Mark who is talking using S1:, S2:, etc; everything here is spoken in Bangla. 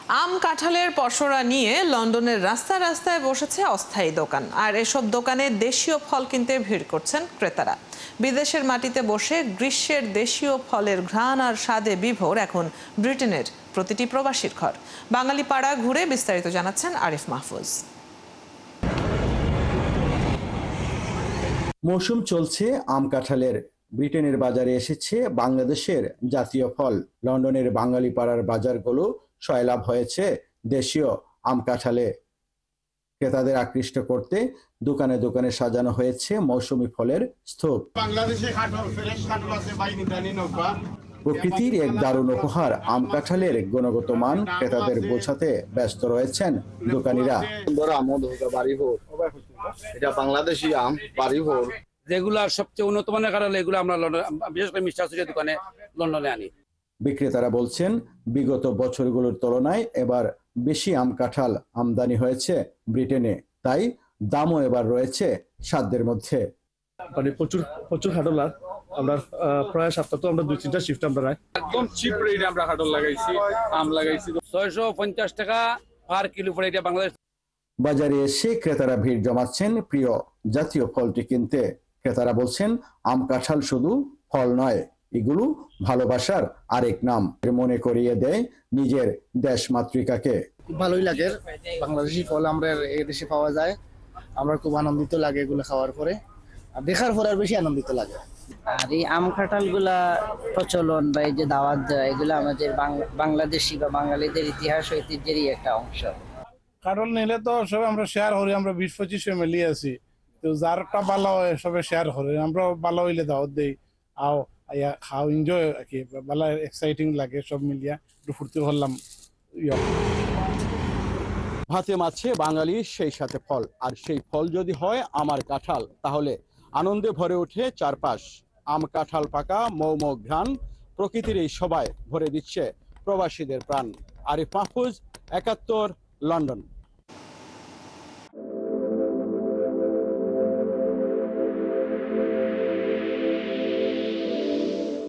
S1: আম কাঁঠালের পসরা নিয়ে লন্ডনের রাস্তায় রাস্তায় বসেছে অস্থায়ী দোকান, আর এসব দোকানে দেশীয় ফল কিনতে ভিড় করছেন ক্রেতারা। বিদেশের মাটিতে বসে গ্রীষ্মের দেশীয় ফলের ঘ্রাণ আর স্বাদে বিভোর এখন ব্রিটেনের প্রতিটি প্রবাসীর ঘর। বাঙালি পাড়া ঘুরে বিস্তারিত জানাচ্ছেন আরিফ মাহফুজ।
S2: মৌসুম চলছে আম কাঁঠালের। ব্রিটেনের বাজারে এসেছে বাংলাদেশের জাতীয় ফল। লন্ডনের বাঙালি পাড়ার বাজারগুলো সয়লাভ হয়েছে দেশীয় আম কাঁঠালে। ক্রেতাদের আকৃষ্ট করতে দোকানে দোকানে সাজানো হয়েছে মৌসুমী ফলের স্তূপ। প্রকৃতির এক দারুণ উপহার আম কাঁঠালের গুণগত মান ক্রেতাদের বোঝাতে ব্যস্ত রয়েছেন দোকানিরা।
S3: এটা বাংলাদেশি আম বাড়িভোর,
S4: যেগুলো সবচেয়ে উন্নত মানের কারণে এগুলো আমরা বিশেষ করে মিষ্টার দোকানে লন্ডনে আনি।
S2: বিক্রেতারা বলছেন বিগত বছরগুলোর তুলনায় এবার বেশি আম কাঁঠাল আমদানি হয়েছে ব্রিটেনে, তাই দামও এবার রয়েছে সাধ্যের মধ্যে।
S5: মানে প্রচুর হাটল আমরা প্রায় সপ্তাহ তো আমরা 2-3টা শিফট আমরা রাখি।
S6: একদম চিপ রেট আমরা হাটল লাগাইছি, আম লাগাইছি
S4: 650 টাকা পার কিলো পড়ে এটা বাংলাদেশ।
S2: বাজারে এসে ক্রেতারা ভিড় জমাচ্ছেন প্রিয় জাতীয় ফলটি কিনতে। ক্রেতারা বলছেন আম কাঁঠাল শুধু ফল নয়, এগুলো ভালোবাসার আরেক নাম। মনে করিয়ে দেয় নিজের দেশ মাতৃকাকে।
S7: খুব ভালোই লাগে, বাংলাদেশি ফল আমরা এই দেশে পাওয়া যায়, আমরা খুব আনন্দিত লাগে এগুলো খাওয়ার পরে, আর দেখার পরে আর বেশি আনন্দিত লাগে।
S8: আর এই আম কাঁঠাল গুলা প্রচলন বা এই যে দাওয়াত দেওয়া, এগুলো আমাদের বাংলাদেশি বা বাঙালিদের ইতিহাস ঐতিহ্যেরই একটা অংশ।
S9: কাঁঠাল নিলে তো সব আমরা শেয়ার করি, আমরা 20-25 ফ্যামিলি আছি, তো যারটা ভালো হয় সবে শেয়ার করে, আমরা ভালো হইলে দাওয়াত দেই, আও খাও, এনজয় কি ভালো এক্সাইটিং লাগে, সব মিলিয়া একটু ফুর্তি করলাম।
S2: ভাতে মাছে বাঙালি সেই সাথে ফল, আর সেই ফল যদি হয় আমার কাঁঠাল, তাহলে আনন্দে ভরে ওঠে চারপাশ। আম কাঁঠাল পাকা মৌ মৌ ঘ্রাণ প্রকৃতির এই সবাই ভরে দিচ্ছে প্রবাসীদের প্রাণ। আরিফ মাহফুজ, 71, লন্ডন।